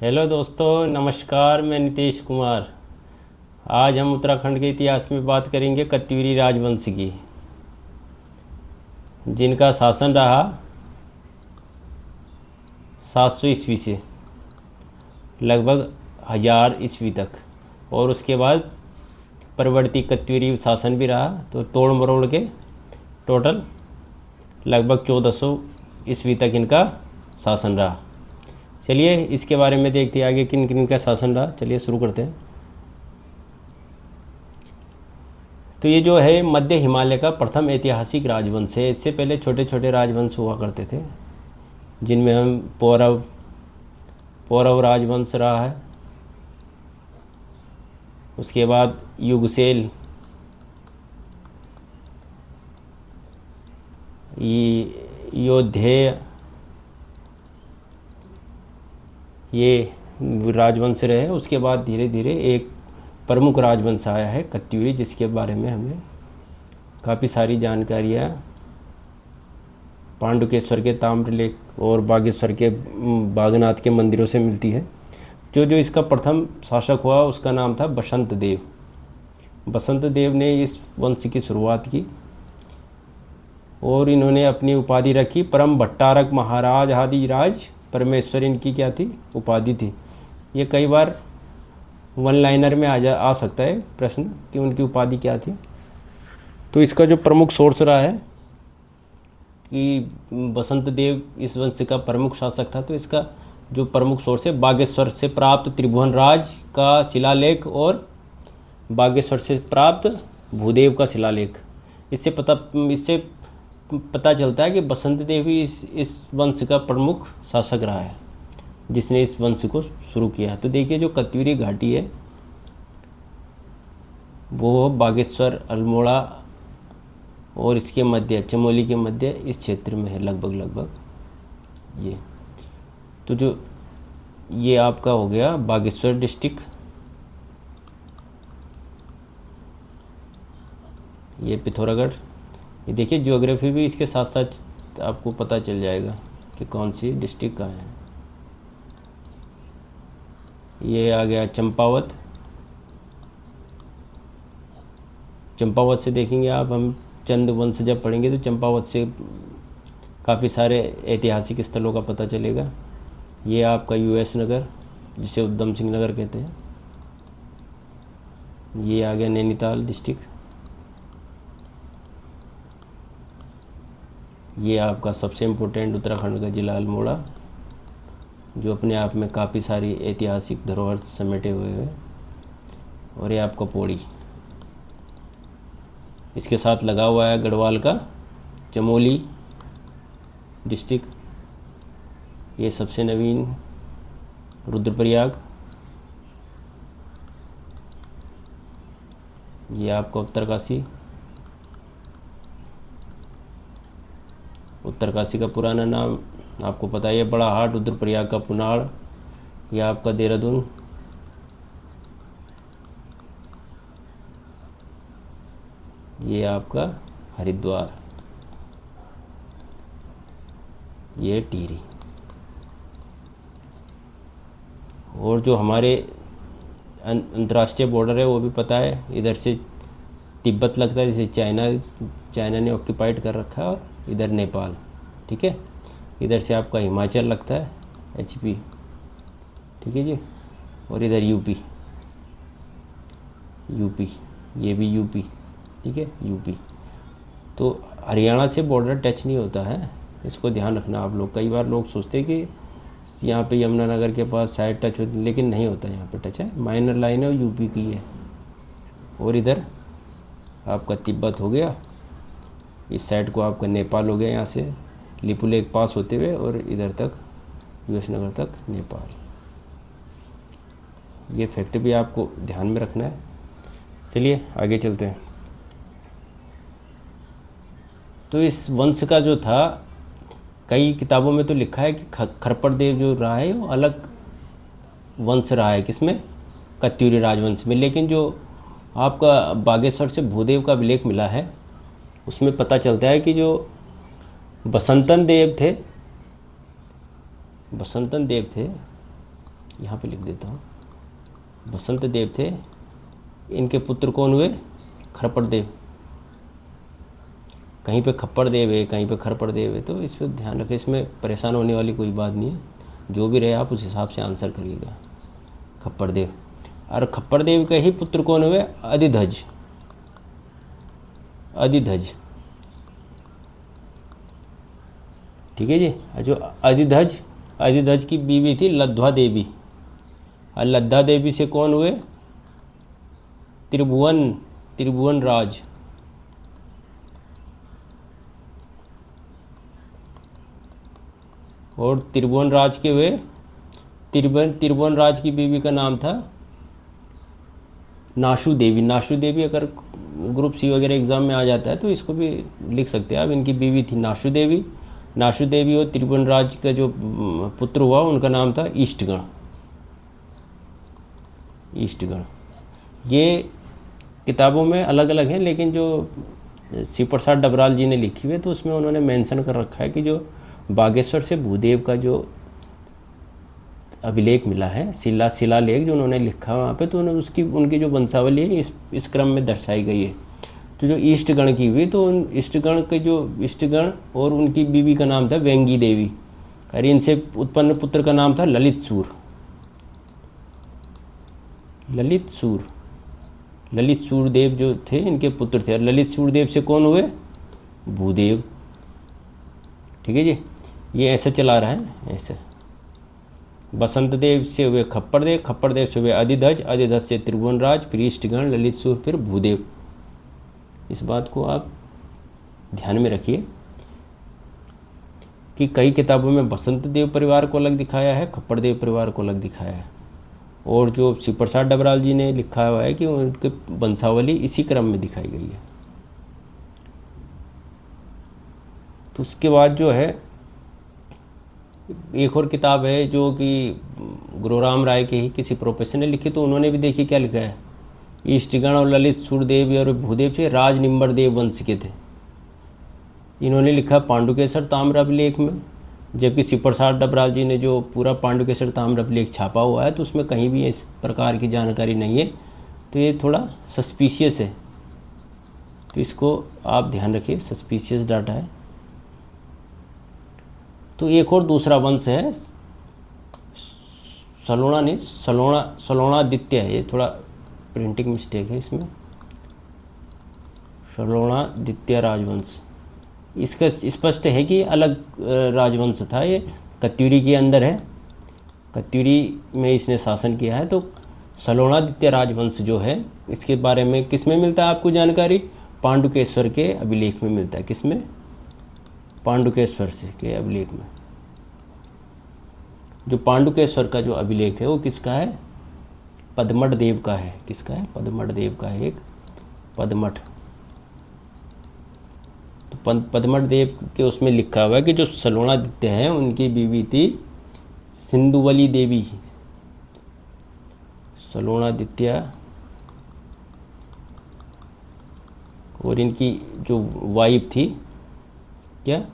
Hello दोस्तों, नमस्कार। मैं नीतीश कुमार। आज हम उत्तराखंड के इतिहास में बात करेंगे कत्यूरी राजवंश की, जिनका शासन रहा 700 ईस्वी से लगभग 1000 ईस्वी तक। और उसके बाद परवर्ती कत्यूरी शासन भी रहा, तो तोड़ मरोड़ के टोटल लगभग 1400 ईस्वी तक इनका शासन रहा। चलिए इसके बारे में देखते हैं आगे किन किन का शासन रहा। चलिए शुरू करते हैं। तो ये जो है मध्य हिमालय का प्रथम ऐतिहासिक राजवंश है। इससे पहले छोटे छोटे राजवंश हुआ करते थे, जिनमें हम पौरव राजवंश रहा है। उसके बाद युगसेल, योधेय, ये राजवंश रहे। उसके बाद धीरे धीरे एक प्रमुख राजवंश आया है कत्यूरी, जिसके बारे में हमें काफ़ी सारी जानकारियाँ पांडुकेश्वर के ताम्रलेख और बागेश्वर के बागनाथ के मंदिरों से मिलती है। जो जो इसका प्रथम शासक हुआ उसका नाम था बसंत देव। बसंत देव ने इस वंश की शुरुआत की और इन्होंने अपनी उपाधि रखी परम भट्टारक महाराज आदिराज परमेश्वर। इनकी क्या थी? उपाधि थी। ये कई बार वन लाइनर में आ सकता है प्रश्न कि उनकी उपाधि क्या थी। तो इसका जो प्रमुख सोर्स रहा है कि बसंत देव इस वंश का प्रमुख शासक था, तो इसका जो प्रमुख सोर्स है बागेश्वर से प्राप्त त्रिभुवन राज का शिलालेख और बागेश्वर से प्राप्त भूदेव का शिलालेख। इससे पता चलता है कि बसंत देव ही इस वंश का प्रमुख शासक रहा है, जिसने इस वंश को शुरू किया। तो देखिए जो कत्यूरी घाटी है वो बागेश्वर, अल्मोड़ा और इसके मध्य, चमोली के मध्य इस क्षेत्र में है लगभग ये। तो जो ये आपका हो गया बागेश्वर डिस्ट्रिक्ट, ये पिथौरागढ़। ये देखिए ज्योग्राफी भी इसके साथ साथ आपको पता चल जाएगा कि कौन सी डिस्ट्रिक्ट कहाँ है। ये आ गया चंपावत। चंपावत से देखेंगे आप, हम चंद वंश जब पढ़ेंगे तो चंपावत से काफ़ी सारे ऐतिहासिक स्थलों का पता चलेगा। ये आपका यूएस नगर, जिसे उधम सिंह नगर कहते हैं। ये आ गया नैनीताल डिस्ट्रिक्ट। ये आपका सबसे इम्पोर्टेंट उत्तराखंड का ज़िला अल्मोड़ा, जो अपने आप में काफ़ी सारी ऐतिहासिक धरोहर समेटे हुए हैं। और ये आपका पौड़ी, इसके साथ लगा हुआ है गढ़वाल का चमोली डिस्ट्रिक्ट। ये सबसे नवीन रुद्रप्रयाग। ये आपका उत्तरकाशी। उत्तरकाशी का पुराना नाम आपको पता है, बड़ा हाट। रुद्रप्रयाग का पुनाड़। ये आपका देहरादून। ये आपका हरिद्वार। ये टिहरी। और जो हमारे अंतर्राष्ट्रीय बॉर्डर है वो भी पता है, इधर से तिब्बत लगता है, जैसे चाइना ने ऑक्यूपाइड कर रखा है, और इधर नेपाल। ठीक है, इधर से आपका हिमाचल लगता है, HP। ठीक है जी। और इधर यूपी, ये भी यूपी। ठीक है, यूपी। तो हरियाणा से बॉर्डर टच नहीं होता है, इसको ध्यान रखना आप लोग। कई बार लोग सोचते हैं कि यहाँ पे यमुनानगर के पास साइड टच होती, लेकिन नहीं होता, यहाँ पे टच है। माइनर लाइन है, यूपी की है। और इधर आपका तिब्बत हो गया, इस साइड को आपका नेपाल हो गया, यहाँ से लिपुलेख पास होते हुए और इधर तक यूएस नगर तक नेपाल। ये फैक्ट भी आपको ध्यान में रखना है। चलिए आगे चलते हैं। तो इस वंश का जो था, कई किताबों में तो लिखा है कि खरपड़ देव जो रहा है वो अलग वंश रहा है, किसमें? कत्यूरी राजवंश में। लेकिन जो आपका बागेश्वर से भूदेव का अभिलेख मिला है, उसमें पता चलता है कि जो बसंतन देव थे, यहाँ पे लिख देता हूँ। बसंत देव थे, इनके पुत्र कौन हुए? खरपड़ देव। कहीं पे खप्पर देव है, कहीं पे खरपड़ देव है, तो इस पर ध्यान रखें। इसमें परेशान होने वाली कोई बात नहीं है, जो भी रहे आप उस हिसाब से आंसर करिएगा। खप्पर देव। और खप्पर देव के ही पुत्र कौन हुए? अधिध्वज। अधिध्वज, ठीक है जी। जो अधिध्वज की बीवी थी लद्धा देवी, और लद्धा देवी से कौन हुए? त्रिभुवन राज। और त्रिभुवन राज के हुए, त्रिभुवन राज की बीवी का नाम था नाशु देवी। नाशु देवी अगर ग्रुप सी वगैरह एग्ज़ाम में आ जाता है तो इसको भी लिख सकते हैं आप। इनकी बीवी थी नाशु देवी। नाशु देवी और त्रिभुवन राज का जो पुत्र हुआ उनका नाम था ईष्टगण। ईष्टगण। ये किताबों में अलग अलग हैं, लेकिन जो शिव प्रसाद डबराल जी ने लिखी हुई है तो उसमें उन्होंने मेंशन कर रखा है कि जो बागेश्वर से भूदेव का जो अभिलेख मिला है, शिलालेख जो उन्होंने लिखा वहाँ पे, तो उनकी जो वंशावली है इस क्रम में दर्शाई गई है। तो जो ईष्टगण की हुई, तो उन ईष्टगण और उनकी बीवी का नाम था वेंगी देवी, और इनसे उत्पन्न पुत्र का नाम था ललित सूरदेव जो थे इनके पुत्र थे। और ललित सूरदेव से कौन हुए? भूदेव। ठीक है जी, ये ऐसे चला रहा है ऐसे। बसंत देव से हुए खप्पर देव से हुए अधिध्वज से त्रिभुवन राज, फिर ईष्टगण, ललित सूर, फिर भूदेव। इस बात को आप ध्यान में रखिए कि कई किताबों में बसंत देव परिवार को अलग दिखाया है, खप्पर देव परिवार को अलग दिखाया है, और जो शिव प्रसाद डबराल जी ने लिखा हुआ है कि उनके वंशावली इसी क्रम में दिखाई गई है। तो उसके बाद जो है एक और किताब है जो कि गुरुराम राय के ही किसी प्रोफेसर ने लिखी, तो उन्होंने भी देखिए क्या लिखा है। ईष्टगण और ललित सूरदेव और भूदेव से राज निम्बर देव वंश के थे। इन्होंने लिखा पांडुकेसर ताम्र अभिलेख में, जबकि शिव प्रसाद डबराल जी ने जो पूरा पांडुकेसर ताम्र अभिलेख छापा हुआ है तो उसमें कहीं भी इस प्रकार की जानकारी नहीं है, तो ये थोड़ा सस्पिशियस है, तो इसको आप ध्यान रखिए, सस्पिशियस डाटा है। तो एक और दूसरा वंश है, सलोणादित्य है। ये थोड़ा प्रिंटिंग मिस्टेक है इसमें, सलोणादित्य राजवंश। इसका स्पष्ट है कि अलग राजवंश था, ये कत्यूरी के अंदर है, कत्यूरी में इसने शासन किया है। तो सलोणादित्य राजवंश जो है इसके बारे में किस में मिलता है आपको जानकारी? पांडुकेश्वर के अभिलेख में मिलता है। किस में? पांडुकेश्वर से के अभिलेख में। जो पांडुकेश्वर का जो अभिलेख है वो किसका है? पदमठ देव का है। किसका है? पदमठ देव का है। एक पदमठ, तो पदमठ देव के उसमें लिखा हुआ है कि जो सलोणादित्य हैं उनकी बीवी थी सिंधुवली देवी। सलोणादित्य और इनकी जो वाइफ थी क्या?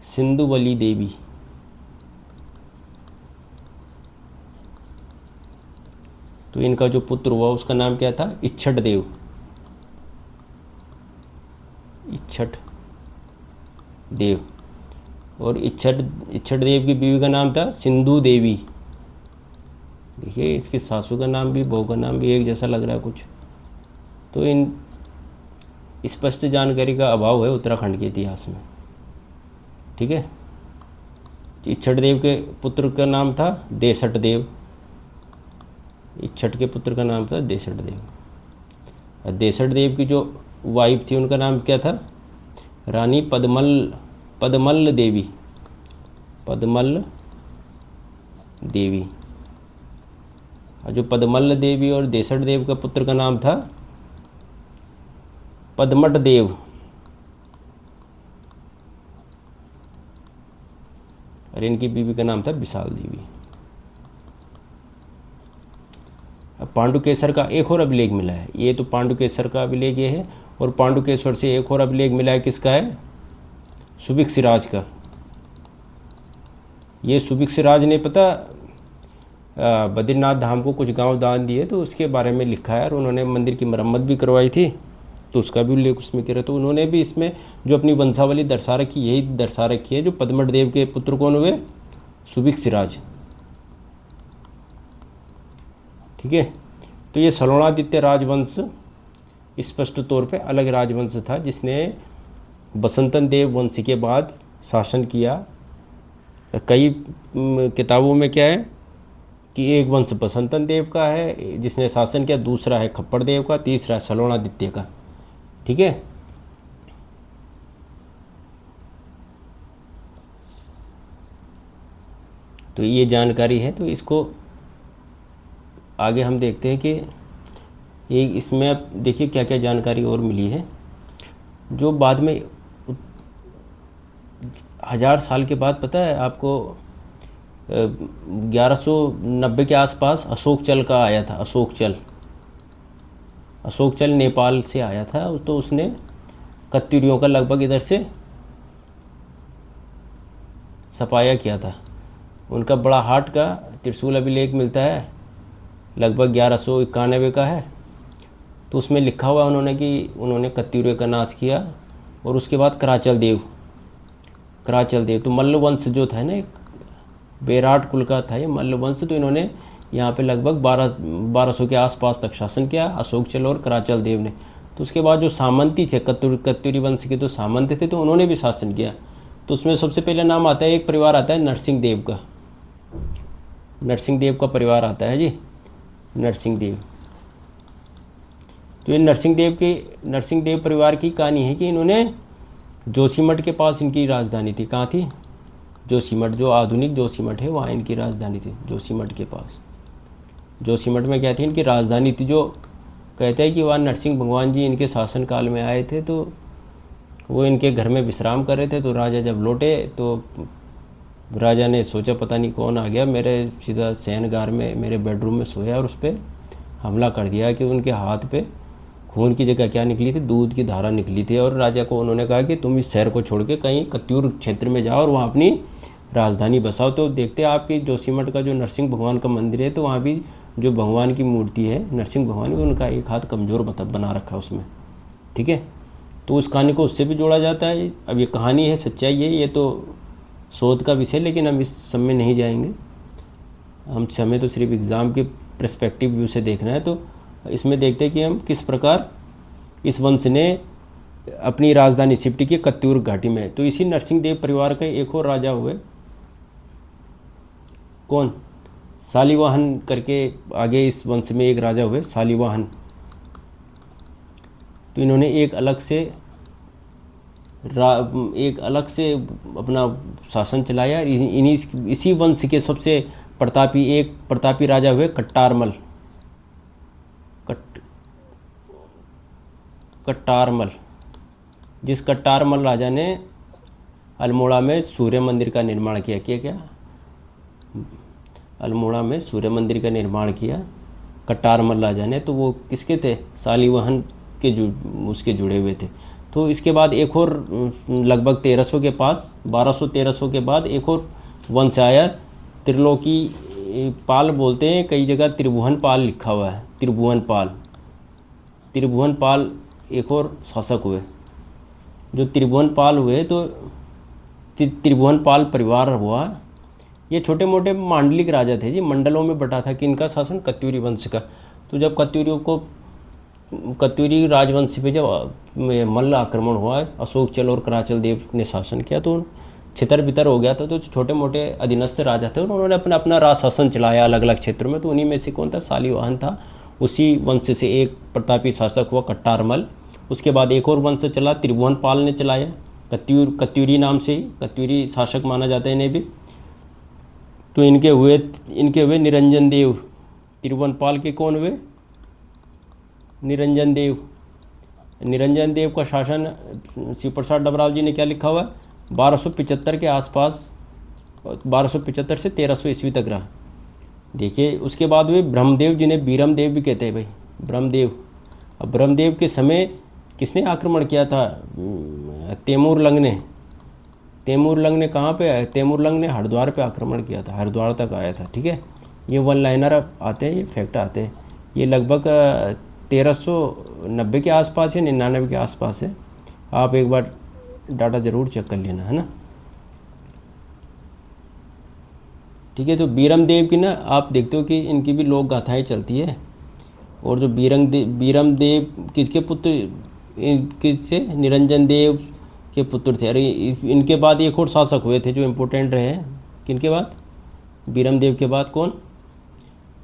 सिंधुवली देवी। तो इनका जो पुत्र हुआ उसका नाम क्या था? इच्छट देव। और इच्छट देव की बीवी का नाम था सिंधु देवी। देखिए इसके सासू का नाम भी बहू का नाम भी एक जैसा लग रहा है कुछ। तो इन स्पष्ट जानकारी का अभाव है उत्तराखंड के इतिहास में। ठीक है, इच्छट देव के पुत्र का नाम था देसठ देव। इच्छट के पुत्र का नाम था देसठ देव। और देसठ देव की जो वाइफ थी उनका नाम क्या था? रानी पदमल्ल देवी। और जो पदमल्ल देवी और देसठ देव का पुत्र का नाम था पदमठ देव। और इनकी बीवी का नाम था विशाल देवी। अब पांडुकेसर का एक और अभिलेख मिला है। ये तो पांडुकेसर का अभिलेख ये है, और पांडुकेश्वर से एक और अभिलेख मिला है। किसका है? सुबिक सिराज का। ये सुभिक्ष राज ने पता बद्रीनाथ धाम को कुछ गांव दान दिए, तो उसके बारे में लिखा है, और उन्होंने मंदिर की मरम्मत भी करवाई थी, तो उसका भी उल्लेख उसमें किया। तो उन्होंने भी इसमें जो अपनी वंशावली दर्शा रखी, यही दर्शा रखी है। जो पद्मठ देव के पुत्र कौन हुए? सुभिक्ष राज। ठीक है। तो ये सलोणादित्य राजवंश स्पष्ट तौर पे अलग राजवंश था, जिसने बसंतन देव वंश के बाद शासन किया। कई किताबों में क्या है कि एक वंश बसंतन देव का है जिसने शासन किया, दूसरा है खप्पर देव का, तीसरा है सलोणादित्य का। ठीक है। तो ये जानकारी है। तो इसको आगे हम देखते हैं कि ये इसमें अब देखिए क्या क्या जानकारी और मिली है। जो बाद में 1000 साल के बाद पता है आपको 1190 के आसपास अशोक चल का आया था। अशोक चल नेपाल से आया था। तो उसने कत्यूरियों का लगभग इधर से सफाया किया था। उनका बड़ा हाट का त्रिशूल अभिलेख मिलता है, लगभग 1191 का है। तो उसमें लिखा हुआ उन्होंने कि उन्होंने कत्यूरियों का नाश किया। और उसके बाद कराचल देव तो मल्ल वंश जो था ना, एक बेराट कुल का था ये मल्ल वंश। तो इन्होंने यहाँ पे लगभग 1200 के आसपास तक शासन किया, अशोक चल और कराचल देव ने। तो उसके बाद जो सामंती थे, कत्यूरी वंश के तो सामंत थे, तो उन्होंने भी शासन किया। तो उसमें सबसे पहले नाम आता है, एक परिवार आता है नरसिंह देव का। नरसिंह देव का परिवार आता है जी, नरसिंह देव। तो ये नरसिंह देव परिवार की कहानी है कि इन्होंने जोशीमठ के पास इनकी राजधानी थी। कहाँ थी? जोशीमठ, जो आधुनिक जोशीमठ है वहाँ इनकी राजधानी थी, जोशीमठ के पास। जोशीमठ में क्या थी? इनकी राजधानी थी। जो कहते हैं कि वहाँ नरसिंह भगवान जी इनके शासनकाल में आए थे, तो वो इनके घर में विश्राम कर रहे थे। तो राजा जब लौटे तो राजा ने सोचा पता नहीं कौन आ गया, मेरे सीधा शयनगार में मेरे बेडरूम में सोया, और उस पर हमला कर दिया। कि उनके हाथ पे खून की जगह क्या निकली थी? दूध की धारा निकली थी। और राजा को उन्होंने कहा कि तुम इस शहर को छोड़ के कहीं कत्यूर क्षेत्र में जाओ और वहाँ अपनी राजधानी बसाओ। तो देखते हैं आपकी जोशीमठ का जो नरसिंह भगवान का मंदिर है, तो वहाँ भी जो भगवान की मूर्ति है नरसिंह भगवान की, उनका एक हाथ कमज़ोर बना रखा है उसमें। ठीक है। तो उस कहानी को उससे भी जोड़ा जाता है। अब ये कहानी है, सच्चाई है, ये तो शोध का विषय, लेकिन हम इस सब में नहीं जाएंगे। हमें तो सिर्फ एग्ज़ाम के पर्सपेक्टिव व्यू से देखना है। तो इसमें देखते हैं कि हम किस प्रकार इस वंश ने अपनी राजधानी शिफ्ट की कत्यूर घाटी में। तो इसी नरसिंह देव परिवार के एक और राजा हुए, कौन? शालिवाहन करके। आगे इस वंश में एक राजा हुए शालिवाहन। तो इन्होंने एक अलग से अपना शासन चलाया। इसी वंश के सबसे प्रतापी राजा हुए कट्टारमल। जिस कट्टारमल राजा ने अल्मोड़ा में सूर्य मंदिर का निर्माण किया। अल्मोड़ा में सूर्य मंदिर का निर्माण किया कट्टारमल राजा ने। तो वो किसके थे? शालिवाहन के उसके जुड़े हुए थे। तो इसके बाद एक और लगभग 1300 के पास 1200-1300 के बाद एक और वंश आया, त्रिलोकी पाल बोलते हैं, कई जगह त्रिभुवन पाल लिखा हुआ है। त्रिभुवन पाल एक और शासक हुए। जो त्रिभुवन पाल हुए, तो त्रिभुवन पाल परिवार हुआ। ये छोटे मोटे मांडलिक राजा थे जी, मंडलों में बटा था कि इनका शासन कत्यूरी वंश का। तो जब कत्यूरी राजवंश पे जब मल्ल आक्रमण हुआ, अशोक चल और कराचल देव ने शासन किया, तो छितर बितर हो गया था। तो छोटे मोटे अधीनस्थ राजा थे, उन्होंने अपना राज शासन चलाया अलग अलग क्षेत्रों में। तो उन्हीं में से कौन था? शालिवाहन था। उसी वंश से एक प्रतापी शासक हुआ कट्टारमल। उसके बाद एक और वंश चला, त्रिभुवन पाल ने चलाया, कत्यूरी नाम से ही कत्यूरी शासक माना जाता है इन्हें भी। तो इनके हुए निरंजन देव। त्रिभुवन पाल के कौन हुए? निरंजन देव का शासन शिव प्रसाद डबराल जी ने क्या लिखा हुआ है? 1275 के आसपास, 1275 से 1300 ईस्वी तक रहा। देखिए उसके बाद हुए ब्रह्मदेव, जिन्हें बीरमदेव भी कहते हैं भाई, ब्रह्मदेव। अब ब्रह्मदेव के समय किसने आक्रमण किया था? तैमूर लंग ने। तैमूरलंग ने कहाँ पे आया, तैमूरलंग ने हरिद्वार पे आक्रमण किया था, हरिद्वार तक आया था। ठीक है, ये वन लाइनर आते हैं, ये फैक्ट आते हैं। ये लगभग 1390 के आसपास या 99 के आसपास है। आप एक बार डाटा ज़रूर चेक कर लेना, है ना। ठीक है, तो बीरम देव की ना आप देखते हो कि इनकी भी लोक गाथाएँ चलती है। और जो बीरम देव किसके पुत्र, किससे, निरंजन देव के पुत्र थे। अरे इनके बाद एक और शासक हुए थे जो इम्पोर्टेंट रहे। किनके बाद, बीरम देव के बाद कौन,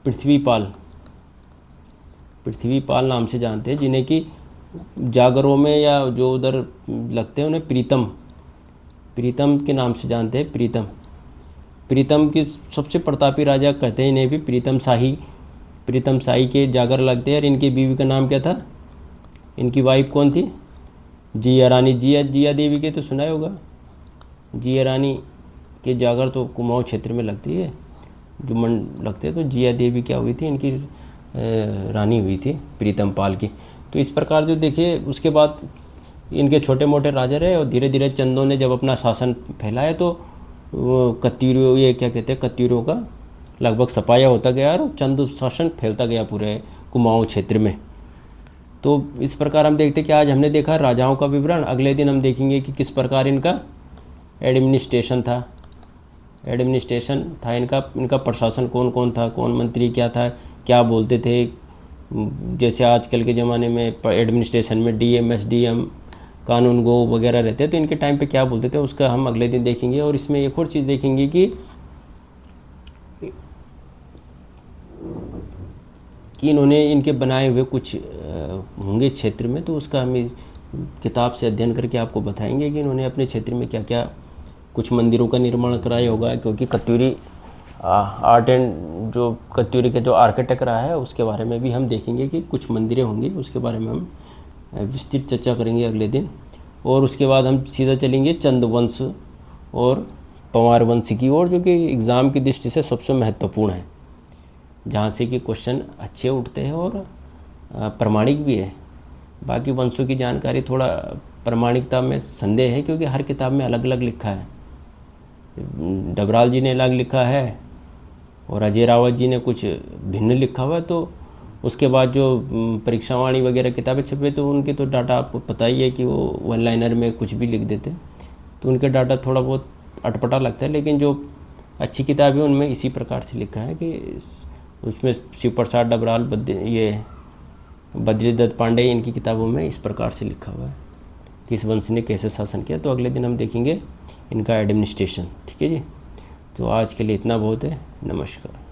पृथ्वीपाल। पृथ्वीपाल नाम से जानते हैं, जिन्हें कि जागरों में या जो उधर लगते हैं उन्हें प्रीतम के नाम से जानते हैं। प्रीतम की सबसे प्रतापी राजा कहते हैं इन्हें भी, प्रीतम शाही के जागर लगते हैं। और इनकी बीवी का नाम क्या था, इनकी वाइफ कौन थी, जिया रानी। जिया देवी के तो सुना ही होगा। जिया रानी के जागर तो कुमाऊं क्षेत्र में लगती है, जो मन लगते हैं। तो जिया देवी क्या हुई थी, इनकी रानी हुई थी प्रीतम पाल की। तो इस प्रकार जो देखिए, उसके बाद इनके छोटे मोटे राजा रहे और धीरे धीरे चंदों ने जब अपना शासन फैलाया तो कत्यूरियों, ये क्या कहते हैं, कत्यूरियों का लगभग सफाया होता गया और चंद शासन फैलता गया पूरे कुमाऊं क्षेत्र में। तो इस प्रकार हम देखते हैं कि आज हमने देखा राजाओं का विवरण। अगले दिन हम देखेंगे कि किस प्रकार इनका एडमिनिस्ट्रेशन था इनका प्रशासन कौन कौन था, कौन मंत्री क्या था, क्या बोलते थे। जैसे आजकल के ज़माने में एडमिनिस्ट्रेशन में डीएम, एसडीएम, कानून गो वगैरह रहते हैं, तो इनके टाइम पे क्या बोलते थे उसका हम अगले दिन देखेंगे। और इसमें एक और चीज़ देखेंगे कि इन्होंने इनके बनाए हुए कुछ होंगे क्षेत्र में, तो उसका हम किताब से अध्ययन करके आपको बताएंगे कि इन्होंने अपने क्षेत्र में क्या क्या कुछ मंदिरों का निर्माण कराया होगा। क्योंकि कत्यूरी आर्ट एंड जो कत्यूरी के जो आर्किटेक्ट रहा है उसके बारे में भी हम देखेंगे कि कुछ मंदिरें होंगी, उसके बारे में हम विस्तृत चर्चा करेंगे अगले दिन। और उसके बाद हम सीधा चलेंगे चंद वंश और पंवार वंश की ओर, जो कि एग्ज़ाम की दृष्टि से सबसे महत्वपूर्ण है, जहाँ से कि क्वेश्चन अच्छे उठते हैं और प्रमाणिक भी है। बाकी वंशों की जानकारी थोड़ा प्रमाणिकता में संदेह है, क्योंकि हर किताब में अलग अलग लिखा है। डबराल जी ने अलग लिखा है और अजय रावत जी ने कुछ भिन्न लिखा हुआ है। तो उसके बाद जो परीक्षावाणी वगैरह किताबें छपे, तो उनके तो डाटा आपको पता ही है कि वो वन लाइनर में कुछ भी लिख देते, तो उनके डाटा थोड़ा बहुत अटपटा लगता है। लेकिन जो अच्छी किताब है उनमें इसी प्रकार से लिखा है कि उसमें शिव प्रसाद डबराल, बद्रीदत्त पांडे, इनकी किताबों में इस प्रकार से लिखा हुआ है कि इस वंश ने कैसे शासन किया। तो अगले दिन हम देखेंगे इनका एडमिनिस्ट्रेशन। ठीक है जी, तो आज के लिए इतना बहुत है। नमस्कार।